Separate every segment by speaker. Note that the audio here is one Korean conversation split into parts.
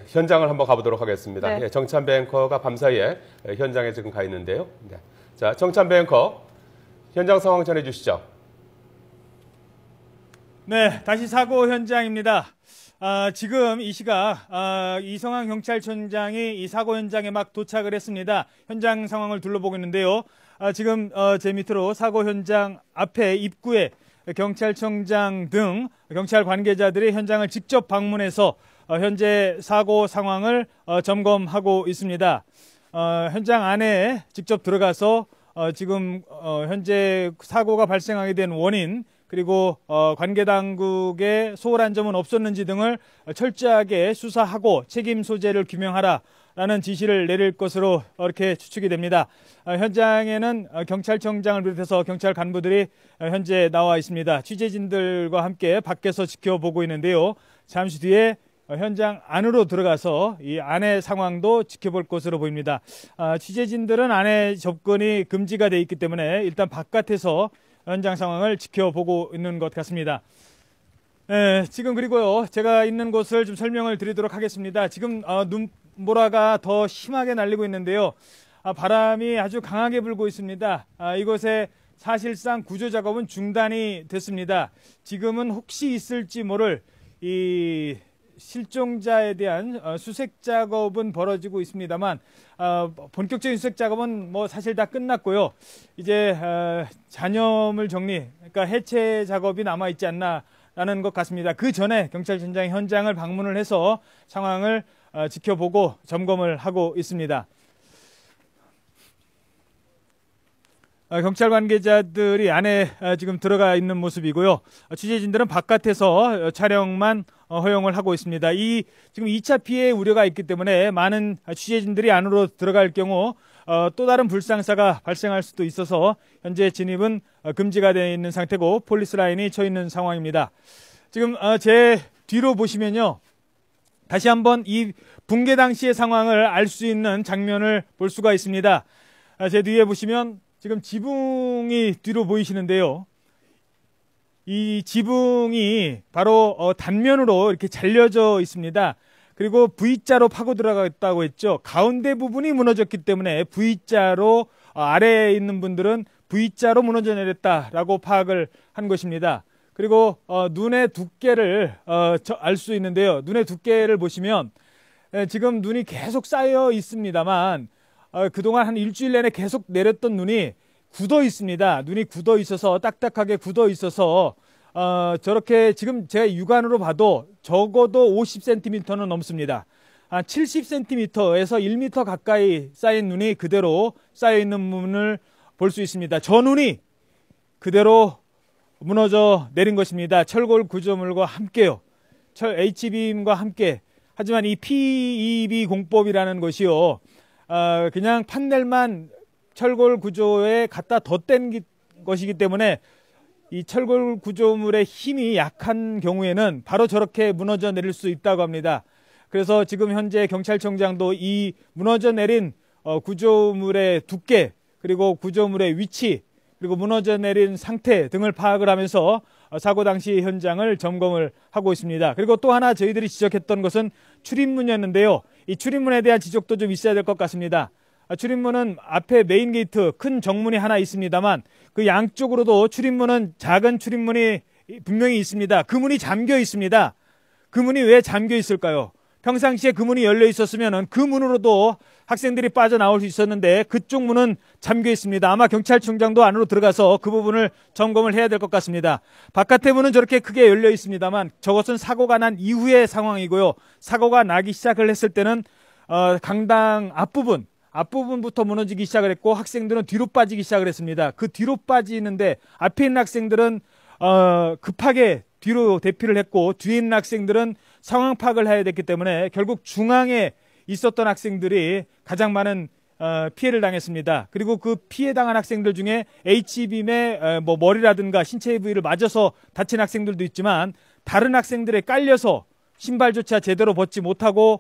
Speaker 1: 현장을 한번 가보도록 하겠습니다.
Speaker 2: 네.
Speaker 1: 예, 정찬배 앵커가 밤사이에 현장에 지금 가 있는데요. 네. 자, 정찬배 앵커, 현장 상황 전해주시죠.
Speaker 3: 네, 다시 사고 현장입니다. 지금 이 시각 이성환 경찰청장이 이 사고 현장에 막 도착을 했습니다. 현장 상황을 둘러보고 있는데요. 지금 제 밑으로 사고 현장 앞에 입구에 경찰청장 등 경찰 관계자들이 현장을 직접 방문해서 현재 사고 상황을 점검하고 있습니다. 현장 안에 직접 들어가서 지금 현재 사고가 발생하게 된 원인 그리고 관계 당국의 소홀한 점은 없었는지 등을 철저하게 수사하고 책임 소재를 규명하라라는 지시를 내릴 것으로 이렇게 추측이 됩니다. 현장에는 경찰청장을 비롯해서 경찰 간부들이 현재 나와 있습니다. 취재진들과 함께 밖에서 지켜보고 있는데요. 잠시 뒤에 현장 안으로 들어가서 이 안의 상황도 지켜볼 것으로 보입니다. 취재진들은 안에 접근이 금지가 되어 있기 때문에 일단 바깥에서 현장 상황을 지켜보고 있는 것 같습니다. 지금 그리고요, 제가 있는 곳을 좀 설명을 드리도록 하겠습니다. 지금 눈보라가 더 심하게 날리고 있는데요. 바람이 아주 강하게 불고 있습니다. 이곳에 사실상 구조 작업은 중단이 됐습니다. 지금은 혹시 있을지 모를 이 실종자에 대한 수색 작업은 벌어지고 있습니다만 본격적인 수색 작업은 뭐 사실 다 끝났고요. 이제 잔여물 정리, 그러니까 해체 작업이 남아 있지 않나라는 것 같습니다. 그 전에 경찰청장이 현장을 방문을 해서 상황을 지켜보고 점검을 하고 있습니다. 경찰 관계자들이 안에 지금 들어가 있는 모습이고요. 취재진들은 바깥에서 촬영만 허용을 하고 있습니다. 지금 2차 피해 우려가 있기 때문에 많은 취재진들이 안으로 들어갈 경우 또 다른 불상사가 발생할 수도 있어서 현재 진입은 금지가 되어 있는 상태고 폴리스 라인이 쳐 있는 상황입니다. 지금 제 뒤로 보시면요. 다시 한번 이 붕괴 당시의 상황을 알 수 있는 장면을 볼 수가 있습니다. 제 뒤에 보시면 지금 지붕이 뒤로 보이시는데요. 이 지붕이 바로 단면으로 이렇게 잘려져 있습니다. 그리고 V자로 파고 들어갔다고 했죠. 가운데 부분이 무너졌기 때문에 V자로 아래에 있는 분들은 V자로 무너져 내렸다라고 파악을 한 것입니다. 그리고 눈의 두께를 알 수 있는데요. 눈의 두께를 보시면 지금 눈이 계속 쌓여 있습니다만 그동안 한 일주일 내내 계속 내렸던 눈이 굳어 있습니다. 눈이 굳어 있어서 딱딱하게 굳어 있어서 저렇게 지금 제가 육안으로 봐도 적어도 50cm는 넘습니다. 70cm에서 1m 가까이 쌓인 눈이 그대로 쌓여 있는 부분을 볼 수 있습니다. 저 눈이 그대로 무너져 내린 것입니다. 철골 구조물과 함께요. H빔과 함께. 하지만 이 PEB 공법이라는 것이요. 그냥 판넬만 철골 구조에 갖다 덧댄 것이기 때문에 이 철골 구조물의 힘이 약한 경우에는 바로 저렇게 무너져 내릴 수 있다고 합니다. 그래서 지금 현재 경찰청장도 이 무너져 내린 구조물의 두께 그리고 구조물의 위치 그리고 무너져 내린 상태 등을 파악을 하면서 사고 당시 현장을 점검을 하고 있습니다. 그리고 또 하나 저희들이 지적했던 것은 출입문이었는데요. 이 출입문에 대한 지적도 좀 있어야 될 것 같습니다. 출입문은 앞에 메인 게이트 큰 정문이 하나 있습니다만 그 양쪽으로도 출입문은 작은 출입문이 분명히 있습니다. 그 문이 잠겨 있습니다. 그 문이 왜 잠겨 있을까요? 평상시에 그 문이 열려 있었으면 그 문으로도 학생들이 빠져나올 수 있었는데 그쪽 문은 잠겨 있습니다. 아마 경찰청장도 안으로 들어가서 그 부분을 점검을 해야 될 것 같습니다. 바깥의 문은 저렇게 크게 열려 있습니다만 저것은 사고가 난 이후의 상황이고요. 사고가 나기 시작을 했을 때는 강당 앞부분부터 무너지기 시작을 했고 학생들은 뒤로 빠지기 시작을 했습니다. 그 뒤로 빠지는데 앞에 있는 학생들은 급하게 뒤로 대피를 했고 뒤에 있는 학생들은 상황 파악을 해야 됐기 때문에 결국 중앙에 있었던 학생들이 가장 많은 피해를 당했습니다. 그리고 그 피해 당한 학생들 중에 H빔에 머리라든가 신체 부위를 맞아서 다친 학생들도 있지만 다른 학생들에 깔려서 신발조차 제대로 벗지 못하고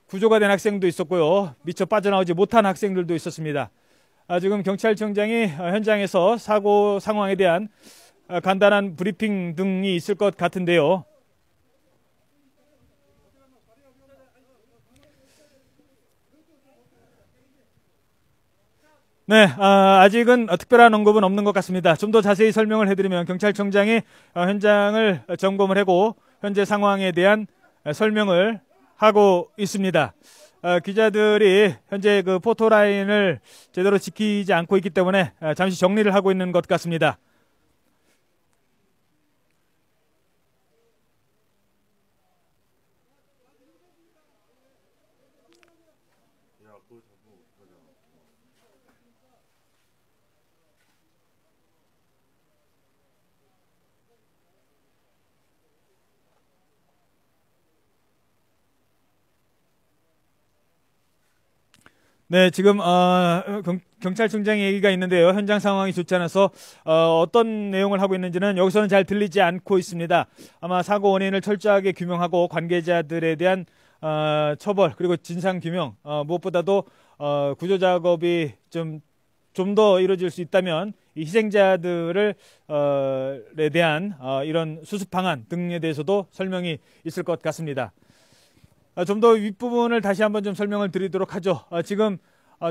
Speaker 3: 구조가 된 학생도 있었고요. 미처 빠져나오지 못한 학생들도 있었습니다. 지금 경찰청장이 현장에서 사고 상황에 대한 간단한 브리핑 등이 있을 것 같은데요. 네, 아직은 특별한 언급은 없는 것 같습니다. 좀 더 자세히 설명을 해드리면 경찰청장이 현장을 점검을 하고 현재 상황에 대한 설명을 하고 있습니다. 기자들이 현재 그 포토라인을 제대로 지키지 않고 있기 때문에 잠시 정리를 하고 있는 것 같습니다. 네, 지금 경찰청장 얘기가 있는데요. 현장 상황이 좋지 않아서 어떤 내용을 하고 있는지는 여기서는 잘 들리지 않고 있습니다. 아마 사고 원인을 철저하게 규명하고 관계자들에 대한 처벌 그리고 진상 규명 무엇보다도 구조 작업이 좀 더 이루어질 수 있다면 이 희생자들을 에 대한 이런 수습 방안 등에 대해서도 설명이 있을 것 같습니다. 좀 더 윗부분을 다시 한번 좀 설명을 드리도록 하죠. 지금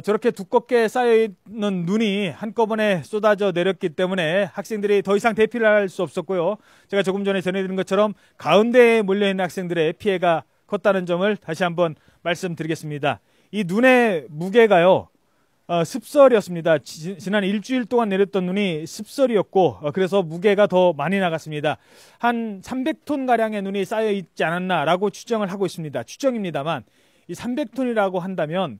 Speaker 3: 저렇게 두껍게 쌓여있는 눈이 한꺼번에 쏟아져 내렸기 때문에 학생들이 더 이상 대피를 할 수 없었고요. 제가 조금 전에 전해드린 것처럼 가운데에 몰려있는 학생들의 피해가 컸다는 점을 다시 한번 말씀드리겠습니다. 이 눈의 무게가요. 습설이었습니다. 지난 일주일 동안 내렸던 눈이 습설이었고 그래서 무게가 더 많이 나갔습니다. 한 300톤 가량의 눈이 쌓여 있지 않았나라고 추정을 하고 있습니다. 추정입니다만 이 300톤이라고 한다면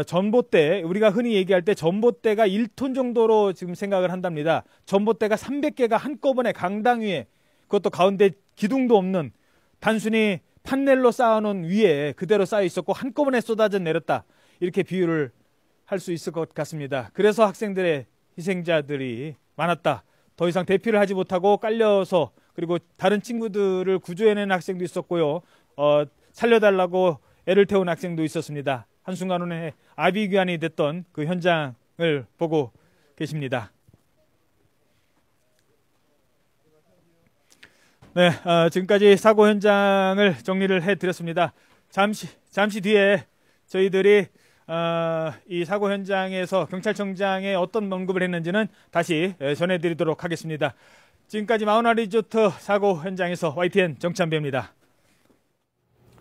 Speaker 3: 전봇대 우리가 흔히 얘기할 때 전봇대가 1톤 정도로 지금 생각을 한답니다. 전봇대가 300개가 한꺼번에 강당 위에 그것도 가운데 기둥도 없는 단순히 판넬로 쌓아놓은 위에 그대로 쌓여 있었고 한꺼번에 쏟아져 내렸다. 이렇게 비유를 할 수 있을 것 같습니다. 그래서 학생들의 희생자들이 많았다. 더 이상 대피를 하지 못하고 깔려서 그리고 다른 친구들을 구조해낸 학생도 있었고요. 살려달라고 애를 태운 학생도 있었습니다. 한순간에 아비규환이 됐던 그 현장을 보고 계십니다. 네, 지금까지 사고 현장을 정리를 해드렸습니다. 잠시 뒤에 저희들이 이 사고 현장에서 경찰청장에 어떤 언급을 했는지는 다시 전해드리도록 하겠습니다. 지금까지 마우나 리조트 사고 현장에서 YTN 정찬배입니다.